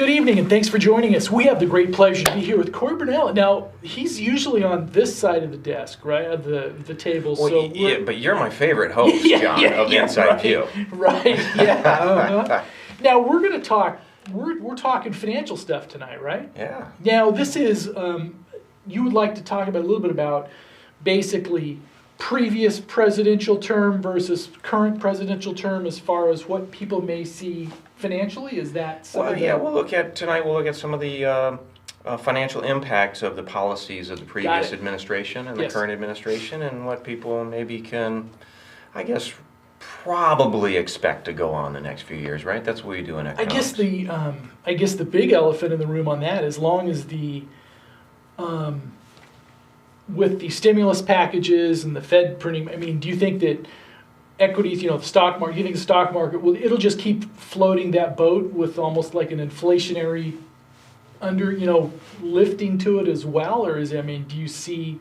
Good evening, and thanks for joining us. We have the great pleasure to be here with Cory Burnell. Now, he's usually on this side of the desk, right, of the table. Well, so yeah, but you're my favorite host, John, of the Inside right, View. Right, yeah. Now, we're going to talk, we're talking financial stuff tonight, right? Yeah. Now, this is, you would like to talk about a little bit about basically previous presidential term versus current presidential term as far as what people may see financially. Is that something? Well, yeah, we'll look at some of the financial impacts of the policies of the previous administration and the current administration, and what people maybe can, I guess, probably expect to go on the next few years, right? That's what we do in economics. I guess the big elephant in the room on that, as long as the with the stimulus packages and the Fed printing, I mean, do you think that equities, the stock market, you think the stock market, it'll just keep floating that boat with almost like an inflationary lifting to it as well? Or is it, do you see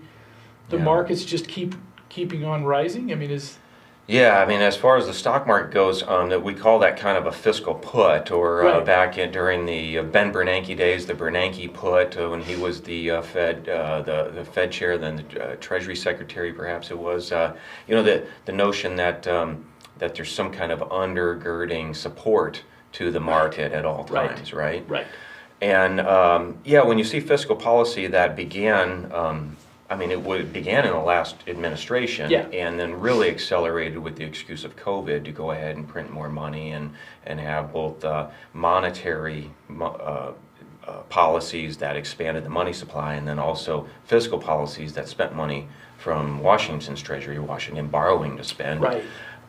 the markets just keeping on rising? Yeah, as far as the stock market goes, we call that kind of a fiscal put, or back during the Ben Bernanke days, the Bernanke put, when he was the Fed, the Fed chair, then the Treasury Secretary, perhaps it was. The notion that that there's some kind of undergirding support to the market at all times, right? Right. And when you see fiscal policy that began. It began in the last administration, and then really accelerated with the excuse of COVID to go ahead and print more money and have both monetary policies that expanded the money supply, and then also fiscal policies that spent money from Washington's Treasury, Washington borrowing to spend. Right.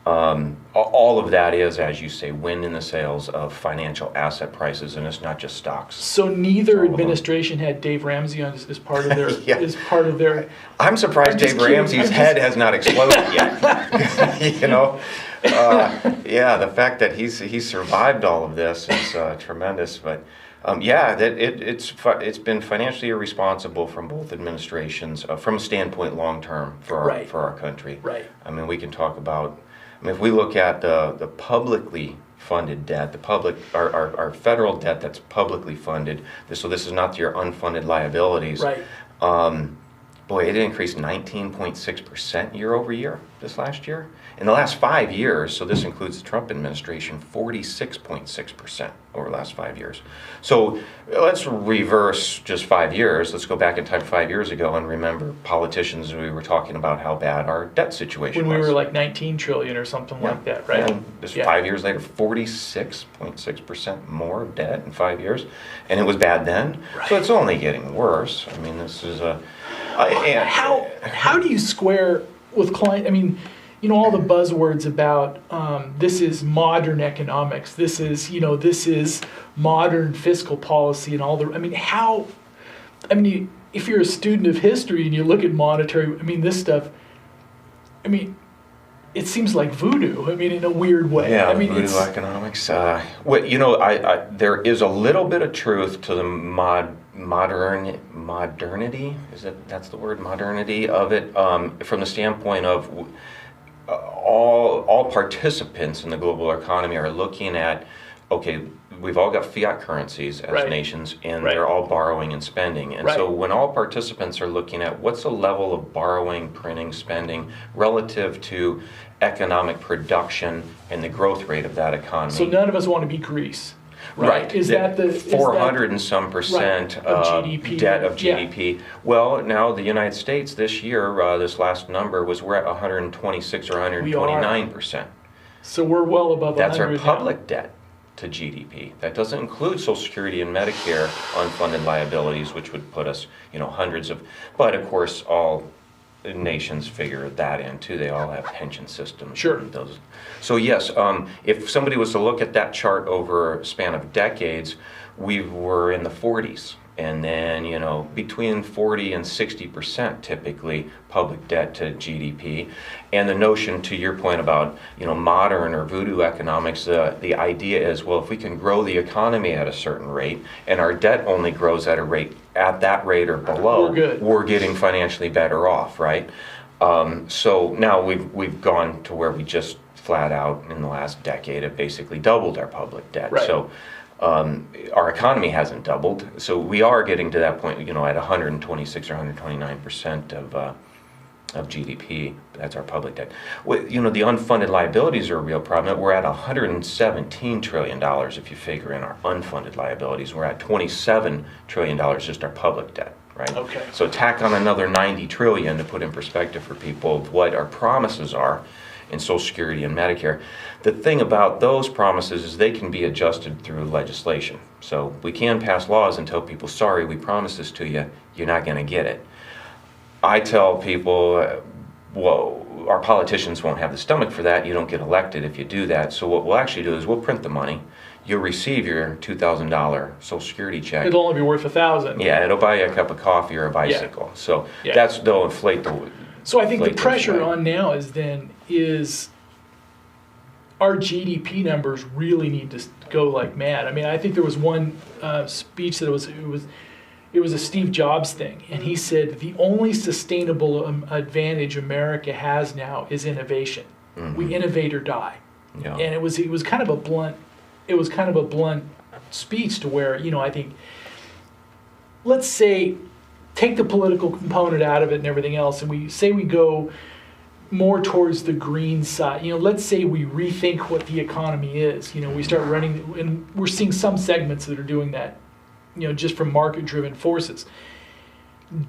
All of that is, as you say, wind in the sails of financial asset prices, and it's not just stocks. So neither administration had Dave Ramsey on as part of their. As part of their. I'm surprised Dave Ramsey's head has not exploded yet. The fact that he's survived all of this is tremendous. But it's been financially irresponsible from both administrations from a standpoint long term for our country. Right. We can talk about. If we look at the publicly funded debt, our federal debt that's publicly funded, so this is not your unfunded liabilities. Right. It increased 19.6% year over year this last year. In the last 5 years, so this includes the Trump administration, 46.6% over the last 5 years. So let's reverse just 5 years. Let's go back in time 5 years ago and remember politicians, we were talking about how bad our debt situation was. When we were like 19 trillion or something like that, right? And just 5 years later, 46.6% more debt in 5 years. And it was bad then. Right. So it's only getting worse. This is a... How do you square with client? All the buzzwords about this is modern economics. This is modern fiscal policy and all the. If you're a student of history and you look at monetary, this stuff. It seems like voodoo. In a weird way. Yeah, voodoo economics. There is a little bit of truth to the modernity. That's the word, modernity of it, from the standpoint of all participants in the global economy are looking at, okay, we've all got fiat currencies as nations, and they're all borrowing and spending. And so when all participants are looking at what's the level of borrowing, printing, spending relative to economic production and the growth rate of that economy. So none of us want to be Greece. Right. Is that the 400 and some percent of GDP. Debt of GDP? Yeah. Well, now the United States this year, this last number was we're at 126 or 129%. So we're well above. That's our public debt to GDP. That doesn't include Social Security and Medicare unfunded liabilities, which would put us, hundreds of. But of course, all nations figure that in too. They all have pension systems. Sure. So yes, if somebody was to look at that chart over a span of decades, we were in the 40s. And then, between 40 and 60% typically public debt to GDP. And the notion, to your point about, modern or voodoo economics, the idea is, well, if we can grow the economy at a certain rate and our debt only grows at that rate or below, we're getting financially better off, right? So now we've gone to where we just flat out in the last decade have basically doubled our public debt. Right. So Our economy hasn't doubled, so we are getting to that point, at 126 or 129% of GDP. That's our public debt. Well, the unfunded liabilities are a real problem. We're at $117 trillion if you figure in our unfunded liabilities. We're at $27 trillion just our public debt, right? Okay. So tack on another 90 trillion to put in perspective for people of what our promises are in Social Security and Medicare. The thing about those promises is they can be adjusted through legislation. So we can pass laws and tell people, sorry, we promised this to you, you're not going to get it. I tell people, well, our politicians won't have the stomach for that. You don't get elected if you do that. So what we'll actually do is we'll print the money. You'll receive your $2,000 Social Security check. It'll only be worth $1,000. Yeah, it'll buy you a cup of coffee or a bicycle. Yeah. So they'll inflate the. So I think the pressure on now is our GDP numbers really need to go like mad. I mean, I think there was one speech that it was a Steve Jobs thing, and he said the only sustainable advantage America has now is innovation. Mm-hmm. We innovate or die. Yeah. And it was kind of a blunt speech to where, I think, let's say, take the political component out of it and everything else, and we go more towards the green side. Let's say we rethink what the economy is. We start running, and we're seeing some segments that are doing that, just from market-driven forces.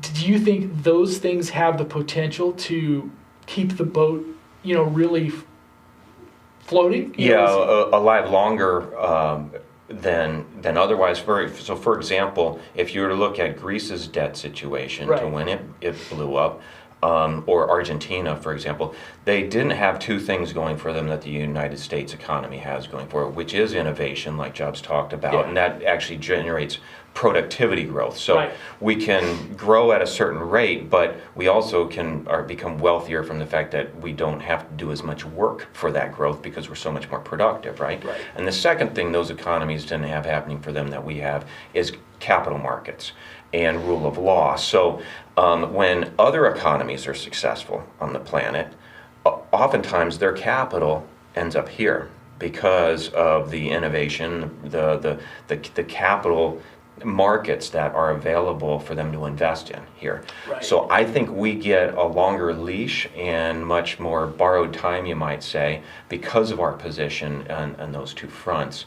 Do you think those things have the potential to keep the boat, really floating? Alive longer than otherwise. So, for example, if you were to look at Greece's debt situation to when it blew up, or Argentina, for example, they didn't have two things going for them that the United States economy has going for it, which is innovation, like Jobs talked about, and that actually generates productivity growth. So we can grow at a certain rate, but we also can become wealthier from the fact that we don't have to do as much work for that growth because we're so much more productive, right? And the second thing those economies didn't have happening for them that we have is capital markets and rule of law. So when other economies are successful on the planet, oftentimes their capital ends up here because of the innovation, the capital markets that are available for them to invest in here. So I think we get a longer leash and much more borrowed time, you might say, because of our position on those two fronts.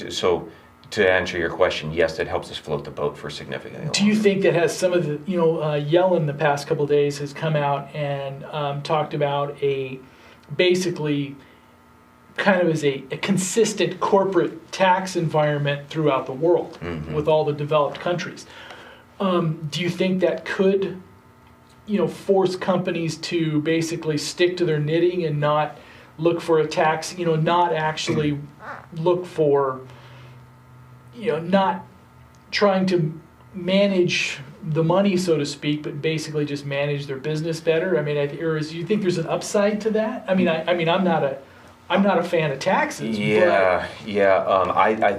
So to answer your question, yes, it helps us float the boat for significantly longer. Do you think that has some of the, Yellen the past couple of days has come out and talked about basically kind of as a consistent corporate tax environment throughout the world with all the developed countries. Do you think that could, force companies to basically stick to their knitting and not look for a tax, not actually look for, not trying to manage the money, so to speak, but basically just manage their business better? I mean, do you think there's an upside to that? I mean, I'm not a fan of taxes. I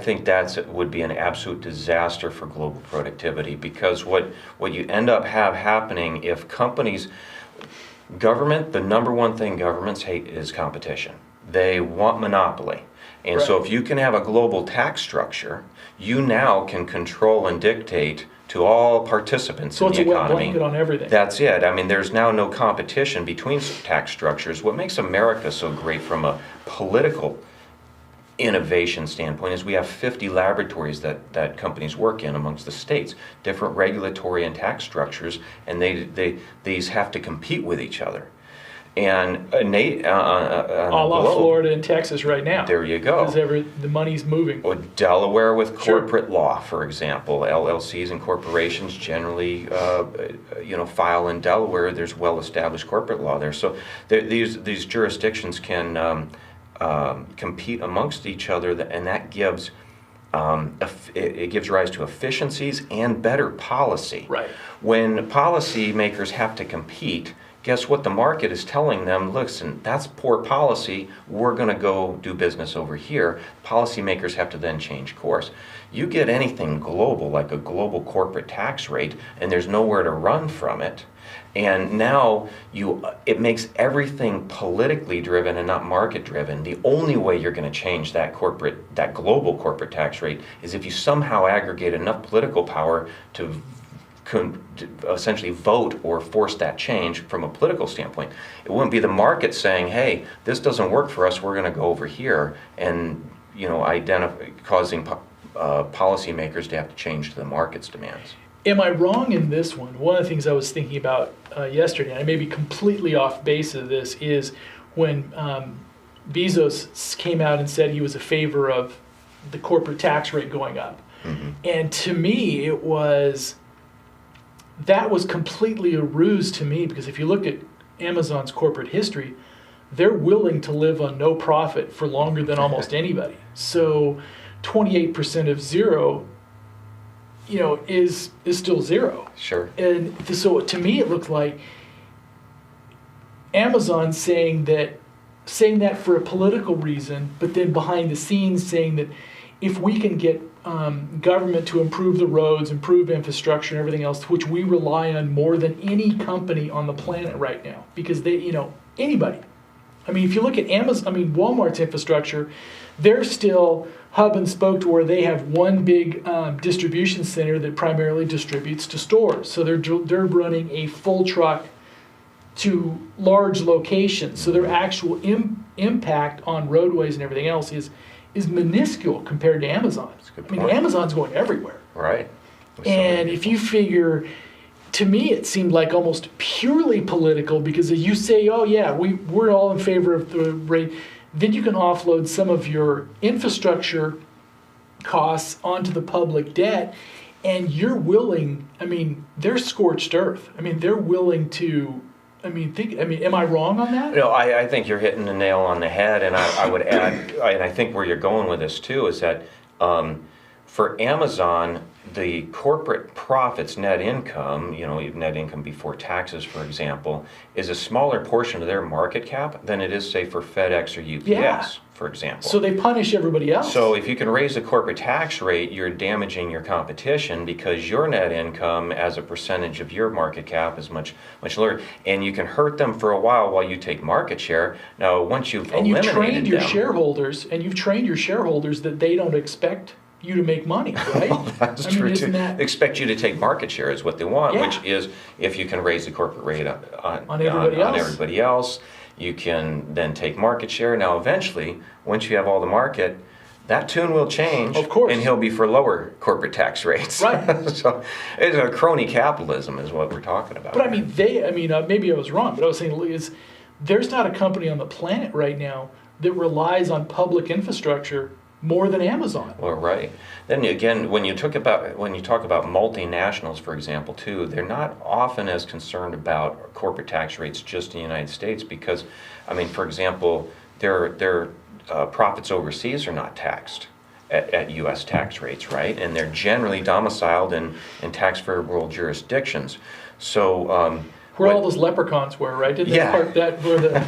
think that would be an absolute disaster for global productivity, because what you end up happening if companies, the number one thing governments hate is competition. They want monopoly. And so if you can have a global tax structure, you now can control and dictate to all participants in the economy. So it's a wet blanket on everything. That's it. I mean, there's now no competition between tax structures. What makes America so great from a political innovation standpoint is we have 50 laboratories that companies work in amongst the states, different regulatory and tax structures, and these have to compete with each other. And all of Florida and Texas right now. There you go. Because the money's moving. Or Delaware with corporate law, for example. LLCs and corporations generally, file in Delaware. There's well-established corporate law there. So these jurisdictions can compete amongst each other, and that gives it gives rise to efficiencies and better policy. Right. When policymakers have to compete, guess what? The market is telling them, listen, that's poor policy. We're going to go do business over here. Policymakers have to then change course. You get anything global, like a global corporate tax rate, and there's nowhere to run from it, And now it makes everything politically driven and not market driven. The only way you're going to change that global corporate tax rate is if you somehow aggregate enough political power to essentially vote or force that change from a political standpoint. It wouldn't be the market saying, hey, this doesn't work for us, we're going to go over here, and causing policymakers to have to change to the market's demands. Am I wrong in this one? One of the things I was thinking about yesterday, and I may be completely off base of this, is when Bezos came out and said he was a favor of the corporate tax rate going up. Mm-hmm. And to me, that was completely a ruse to me, because if you look at Amazon's corporate history, they're willing to live on no profit for longer than almost anybody. So 28% of zero, is still zero. Sure. And so to me, it looked like Amazon saying that for a political reason, but then behind the scenes saying that if we can get government to improve the roads, improve infrastructure and everything else, which we rely on more than any company on the planet right now, because anybody. I mean, if you look at Walmart's infrastructure, they're still hub and spoke to where they have one big distribution center that primarily distributes to stores. So they're running a full truck to large locations. So their actual impact on roadways and everything else is minuscule compared to Amazon. Amazon's going everywhere. Right. And if you figure, to me, it seemed like almost purely political, because if you say, oh yeah, we're all in favor of the rate, then you can offload some of your infrastructure costs onto the public debt, and you're willing, they're scorched earth. They're willing to, am I wrong on that? No, I think you're hitting the nail on the head, and I would add, and I think where you're going with this too, is that for Amazon, the corporate profits, net income, net income before taxes, for example, is a smaller portion of their market cap than it is, say, for FedEx or UPS, for example. So they punish everybody else. So if you can raise the corporate tax rate, you're damaging your competition, because your net income as a percentage of your market cap is much, much lower. And you can hurt them for a while you take market share. Now, once you've eliminated them... And you've trained your shareholders that they don't expect you to make money, right? Well, that's true too. They expect you to take market share is what they want, which is if you can raise the corporate rate on everybody else, you can then take market share. Now, eventually, once you have all the market, that tune will change, of course, and he'll be for lower corporate tax rates. Right. So, it's a crony capitalism is what we're talking about. But maybe I was wrong, but I was saying there's not a company on the planet right now that relies on public infrastructure more than Amazon. Well, right. Then again, when you talk about multinationals, for example, too, they're not often as concerned about corporate tax rates just in the United States, because, for example, their profits overseas are not taxed at U.S. tax rates, right? And they're generally domiciled in tax favorable jurisdictions. So. Where all those leprechauns were, right? Didn't they park that where the...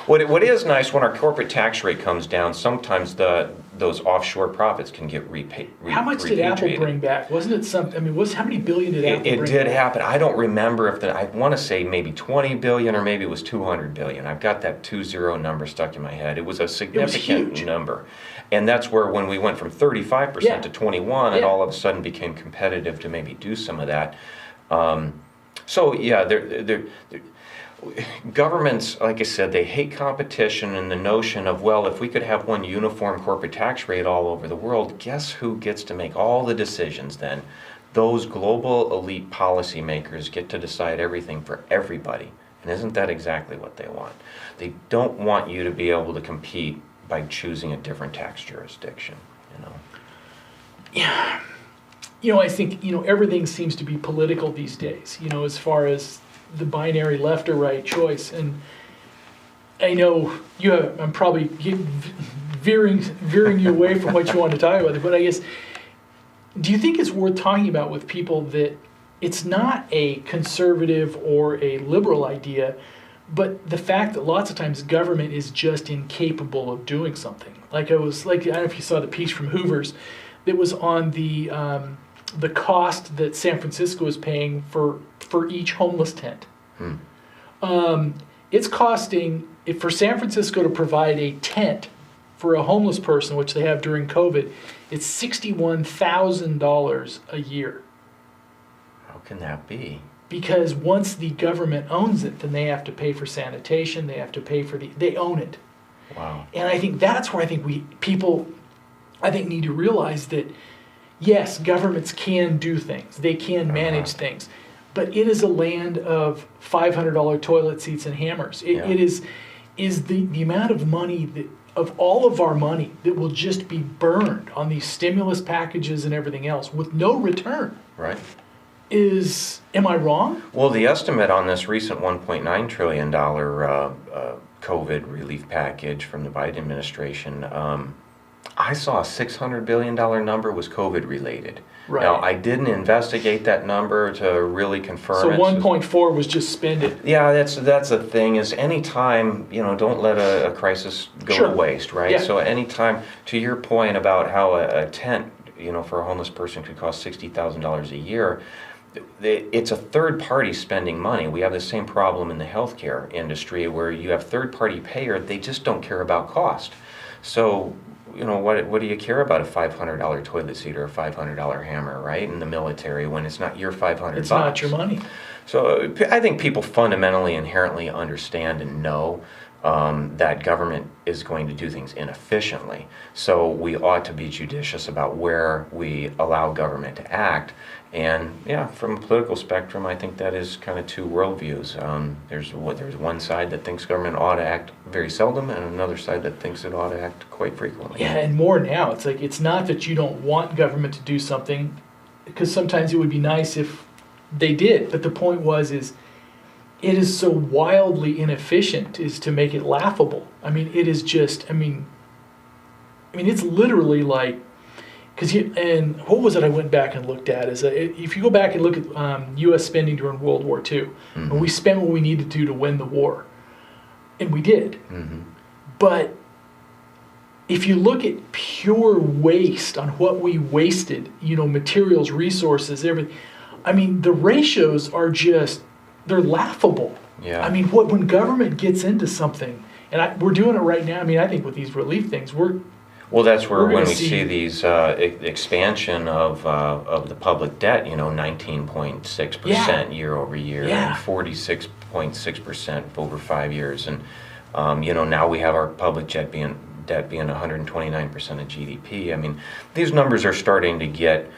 What is nice, when our corporate tax rate comes down, sometimes those offshore profits can get repaid. How much did Apple bring back? Wasn't it something? How many billion did Apple bring back? It did happen. I don't remember I want to say maybe 20 billion or maybe it was 200 billion. I've got that 20 number stuck in my head. It was a significant number. And that's where when we went from 35% to 21, it all of a sudden became competitive to maybe do some of that. Governments, like I said, they hate competition, and the notion of, well, if we could have one uniform corporate tax rate all over the world, guess who gets to make all the decisions then? Those global elite policymakers get to decide everything for everybody. And isn't that exactly what they want? They don't want you to be able to compete by choosing a different tax jurisdiction, Yeah. I think, everything seems to be political these days, as far as the binary left or right choice. And I know I'm probably veering you away from what you want to talk about, but I guess, do you think it's worth talking about with people that it's not a conservative or a liberal idea, but the fact that lots of times government is just incapable of doing something? I don't know if you saw the piece from Hoover's that was on the the cost that San Francisco is paying for each homeless tent. It's costing, for San Francisco to provide a tent for a homeless person, which they have during COVID, it's $61,000 a year. How can that be? Because once the government owns it, then they have to pay for sanitation, they have to pay for they own it. Wow. And I think that's where I think people need to realize that, yes, governments can do things, they can manage things, but it is a land of $500 toilet seats and hammers. It is the amount of money of all of our money that will just be burned on these stimulus packages and everything else with no return. Right. Am I wrong? Well, the estimate on this recent $1.9 trillion COVID relief package from the Biden administration, I saw a $600 billion number was COVID related. Right. Now, I didn't investigate that number to really confirm So it. 1.4 was just spend it. Yeah, that's the thing is anytime, don't let a crisis go to waste, right? Yeah. So anytime, to your point about how a tent, for a homeless person could cost $60,000 a year, it's a third party spending money. We have the same problem in the healthcare industry where you have third party payer, they just don't care about cost. So, what do you care about a $500 toilet seat or a $500 hammer, right? In the military when it's not your $500. It's not your money. So I think people fundamentally, inherently understand and know that government is going to do things inefficiently. So we ought to be judicious about where we allow government to act. And yeah, from a political spectrum, I think that is kind of two worldviews. There's one side that thinks government ought to act very seldom, and another side that thinks it ought to act quite frequently. Yeah, and more now. It's like, it's not that you don't want government to do something, because sometimes it would be nice if they did. But the point it is so wildly inefficient is to make it laughable. I mean, it is just, it's literally like, and what was it I went back and looked at? If you go back and look at U.S. spending during World War II, and we spent what we needed to win the war, and we did. But if you look at pure waste on what we wasted, materials, resources, everything, the ratios are just, they're laughable. Yeah. When government gets into something, and we're doing it right now. I think with these relief things, well, that's where when we see see these expansion of the public debt, 19.6% year over year, and 46.6% over 5 years, and now we have our public debt being 129% of GDP. These numbers are starting to get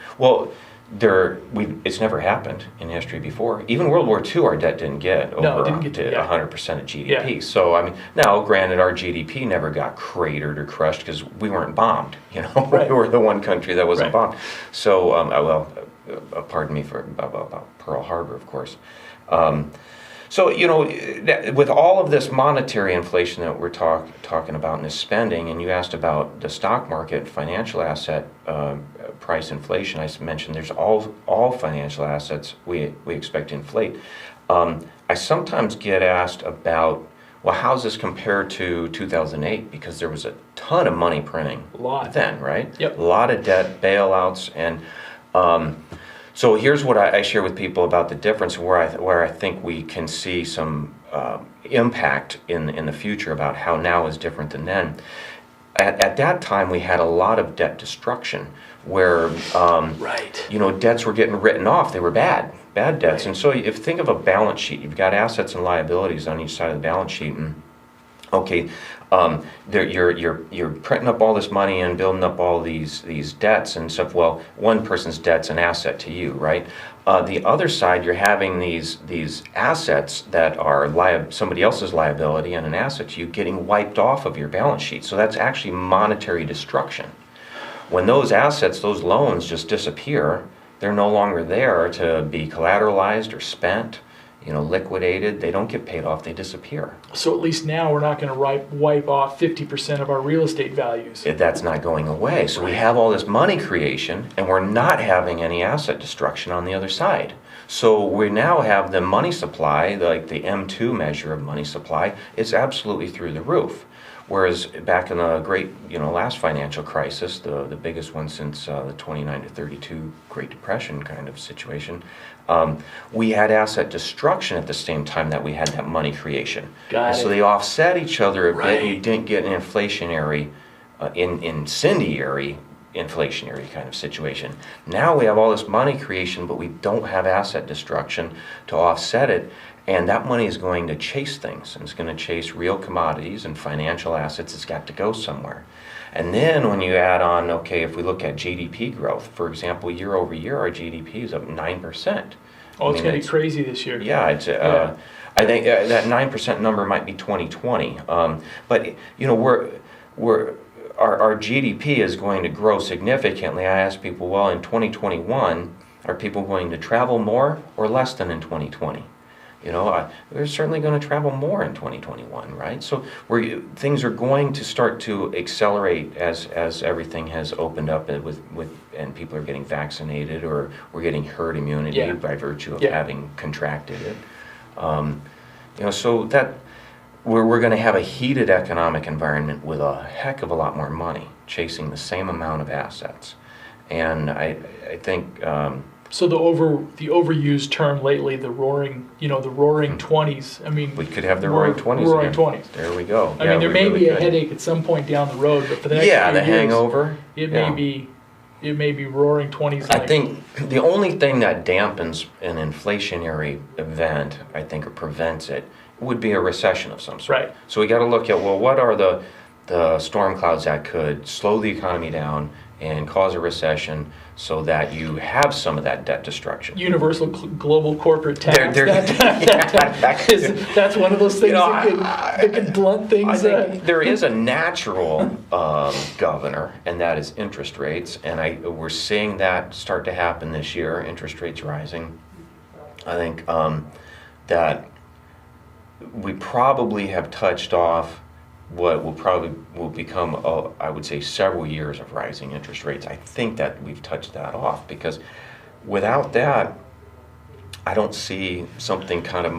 it's never happened in history before. Even World War II, our debt didn't get over to 100% of GDP. Yeah. So, now, granted, our GDP never got cratered or crushed because we weren't bombed, Right. We were the one country that wasn't Right. bombed. So, pardon me for about Pearl Harbor, of course. So, with all of this monetary inflation that we're talking about in this spending, and you asked about the stock market, financial asset price inflation, I mentioned there's all financial assets we expect to inflate. I sometimes get asked about, well, how's this compare to 2008? Because there was a ton of money printing then, right? Yep. A lot of debt, bailouts, and so here's what I share with people about the difference, where I think we can see some impact in the future about how now is different than then. At that time, we had a lot of debt destruction, where debts were getting written off. They were bad debts. Right. And so if you think of a balance sheet, you've got assets and liabilities on each side of the balance sheet, and you're printing up all this money and building up all these debts and stuff. Well, one person's debt's an asset to you, right? The other side, you're having these assets that are somebody else's liability and an asset to you getting wiped off of your balance sheet. So that's actually monetary destruction. When those assets, those loans just disappear, they're no longer there to be collateralized or spent, liquidated. They don't get paid off, they disappear. So at least now we're not going to wipe off 50% of our real estate values. That's not going away. So we have all this money creation, and we're not having any asset destruction on the other side. So we now have the money supply, like the M2 measure of money supply, it's absolutely through the roof. Whereas back in the great, last financial crisis, the biggest one since the 29 to 32 Great Depression kind of situation, we had asset destruction at the same time that we had that money creation. Got So it. they offset each other a bit. Right. You didn't get an inflationary, incendiary inflationary kind of situation. Now we have all this money creation, but we don't have asset destruction to offset it. And that money is going to chase things, and it's going to chase real commodities and financial assets. It's got to go somewhere. And then when you add on, okay, if we look at GDP growth, for example, year over year, our GDP is up 9%. Oh, it's going to be crazy this year. Yeah, I think that 9% number might be 2020. But our GDP is going to grow significantly. I ask people, well, in 2021, are people going to travel more or less than in 2020? They're certainly going to travel more in 2021, right? So things are going to start to accelerate as everything has opened up and people are getting vaccinated, or we're getting herd immunity by virtue of having contracted it. So that we're going to have a heated economic environment with a heck of a lot more money chasing the same amount of assets, and I think. So the overused term lately, the roaring 20s. I mean, we could have the roaring 20s. Roaring again. 20s. There we go. I mean, there may be a headache at some point down the road, but for the next few the years, hangover. It may be roaring 20s. I think the only thing that dampens an inflationary event, I think, or prevents it, would be a recession of some sort. Right. So we got to look at, well, what are the storm clouds that could slow the economy down and cause a recession, so that you have some of that debt destruction. Universal global corporate tax. That's one of those things that can blunt things. I think there is a natural governor, and that is interest rates. And we're seeing that start to happen this year, interest rates rising. I think that we probably have touched off what will become, I would say, several years of rising interest rates. I think that we've touched that off, because without that, I don't see something kind of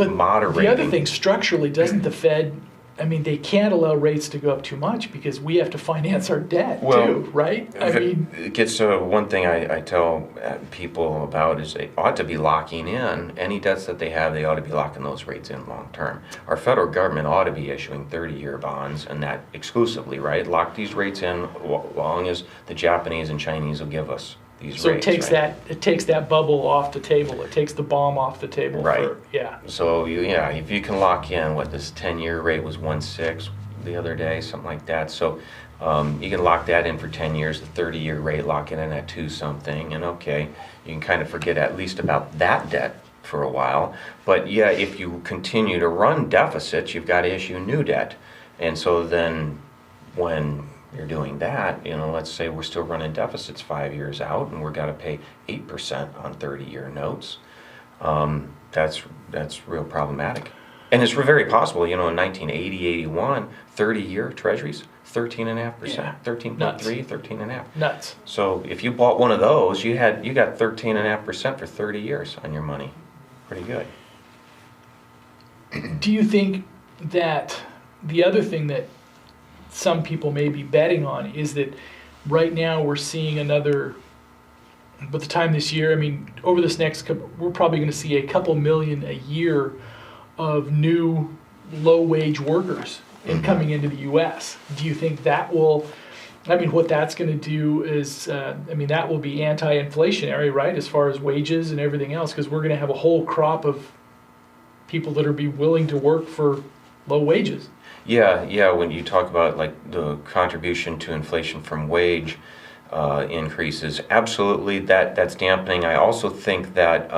moderating. The other thing, structurally, doesn't the Fed, I mean, they can't allow rates to go up too much because we have to finance our debt too, right? It gets to one thing I tell people about is they ought to be locking in any debts that they have. They ought to be locking those rates in long term. Our federal government ought to be issuing 30-year bonds, and that exclusively, right? Lock these rates in long as the Japanese and Chinese will give us these rates. So it takes that bubble off the table. It takes the bomb off the table. Right. So if you can lock in this 10-year rate was 1.6 the other day, something like that. So you can lock that in for 10 years. The 30-year rate, lock it in at 2 something, and okay, you can kind of forget at least about that debt for a while. But if you continue to run deficits, you've got to issue new debt, and so then when you're doing that, let's say we're still running deficits 5 years out, and we're got to pay 8% on 30-year notes. That's real problematic. And it's very possible, in 1980, 81, 30-year treasuries, 13.5%, 13.3, 13.5. Nuts. So if you bought one of those, you got 13.5% for 30 years on your money. Pretty good. Do you think that the other thing that some people may be betting on is that right now we're seeing another, by the time this year, I mean, over this next couple, we're probably going to see a couple million a year of new low-wage workers coming into the U.S. Do you think that will, what that's going to do is, that will be anti-inflationary, right, as far as wages and everything else, because we're going to have a whole crop of people that are be willing to work for low wages. Yeah. When you talk about the contribution to inflation from wage increases, absolutely, that's dampening. I also think that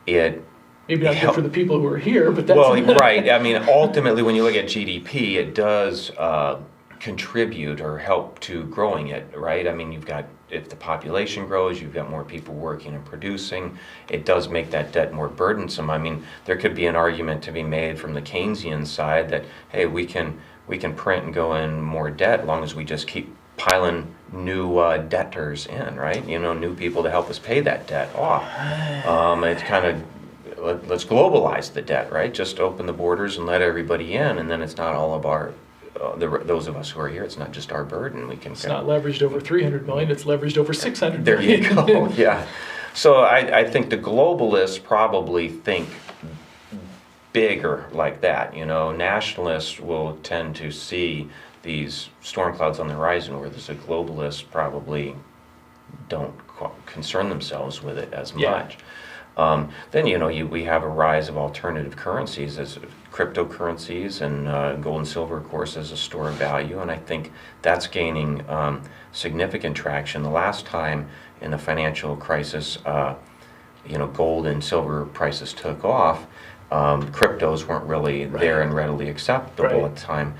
it maybe not good for the people who are here, but that's right. Ultimately, when you look at GDP, it does contribute or help to growing it, right? You've got, if the population grows, you've got more people working and producing. It does make that debt more burdensome. There could be an argument to be made from the Keynesian side that, hey, we can print and go in more debt as long as we just keep piling new debtors in, right? New people to help us pay that debt off. It's kind of, let's globalize the debt, right? Just open the borders and let everybody in, and then it's not all of our those of us who are here, it's not just our burden. We can. It's not leveraged over 300 million, it's leveraged over 600 There million. you go, yeah. So I think the globalists probably think bigger like that, you know. Nationalists will tend to see these storm clouds on the horizon, where there's a globalist probably don't concern themselves with it as much. Then, you know, we have a rise of alternative currencies as cryptocurrencies, and gold and silver, of course, as a store of value, and I think that's gaining significant traction. The last time in the financial crisis, you know, gold and silver prices took off, cryptos weren't really there and readily acceptable at the time,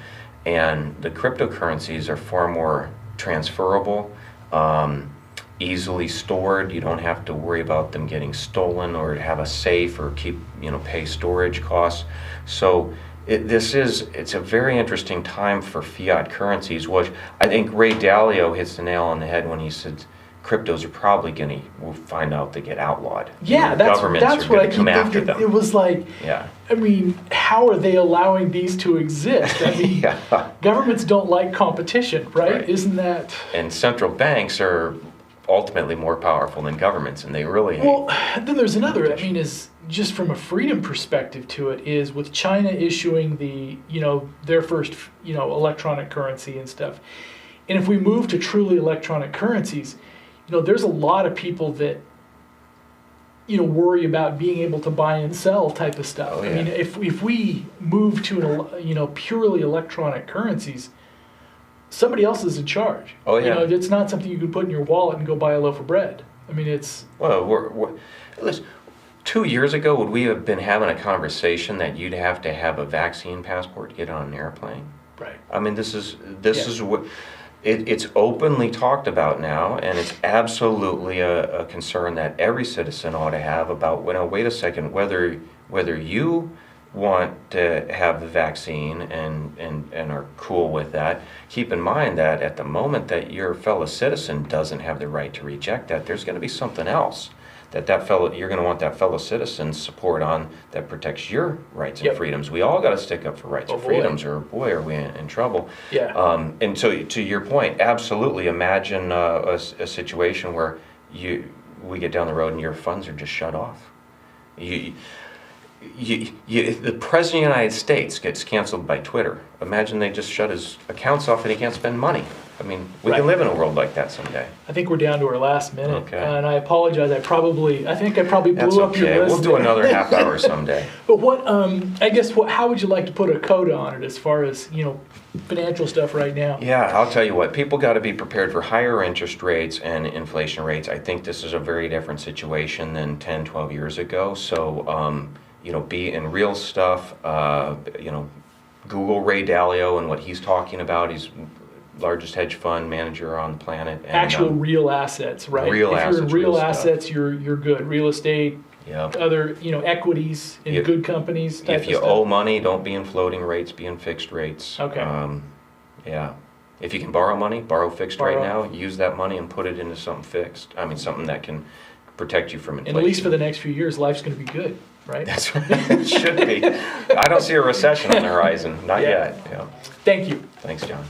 and the cryptocurrencies are far more transferable, easily stored. You don't have to worry about them getting stolen or have a safe or pay storage costs. So it's a very interesting time for fiat currencies, which I think Ray Dalio hits the nail on the head when he said cryptos are probably we'll find out they get outlawed. Yeah, that's what I keep thinking. It was like, I mean, how are they allowing these to exist? I mean, governments don't like competition, right? Isn't that? And central banks are ultimately more powerful than governments, and they really hate. Well, then there's another, I mean, is just from a freedom perspective to it, is with China issuing their first, electronic currency and stuff. And if we move to truly electronic currencies, there's a lot of people that, worry about being able to buy and sell type of stuff. Oh, yeah. I mean, if we move to, purely electronic currencies, somebody else is in charge. Oh, yeah. It's not something you can put in your wallet and go buy a loaf of bread. I mean, it's... Well, listen, 2 years ago, would we have been having a conversation that you'd have to have a vaccine passport to get on an airplane? Right. I mean, this is what... It's openly talked about now, and it's absolutely a concern that every citizen ought to have about, wait a second, whether you want to have the vaccine and are cool with that, keep in mind that at the moment that your fellow citizen doesn't have the right to reject that, there's going to be something else you're going to want that fellow citizen's support on that protects your rights and freedoms. We all got to stick up for rights and freedoms, or boy, are we in trouble. Yeah. And so, to your point, absolutely imagine a situation where we get down the road and your funds are just shut off. The President of the United States gets canceled by Twitter. Imagine they just shut his accounts off and he can't spend money. I mean, we can live in a world like that someday. I think we're down to our last minute. Okay. And I apologize. I think I probably blew up your list. We'll do another half hour someday. But how would you like to put a coda on it as far as, financial stuff right now? Yeah, I'll tell you what, people got to be prepared for higher interest rates and inflation rates. I think this is a very different situation than 10, 12 years ago. So, be in real stuff, Google Ray Dalio and what he's talking about. He's largest hedge fund manager on the planet. And, actual real assets, right? Real assets. If you're in real assets, you're good. Real estate, other equities in good companies. If you owe money, don't be in floating rates, be in fixed rates. Okay. If you can borrow money, borrow fixed right now. Use that money and put it into something fixed. I mean, something that can protect you from inflation. And at least for the next few years, life's going to be good, right? That's right. It should be. I don't see a recession on the horizon. Not yet. Yeah. Thank you. Thanks, John.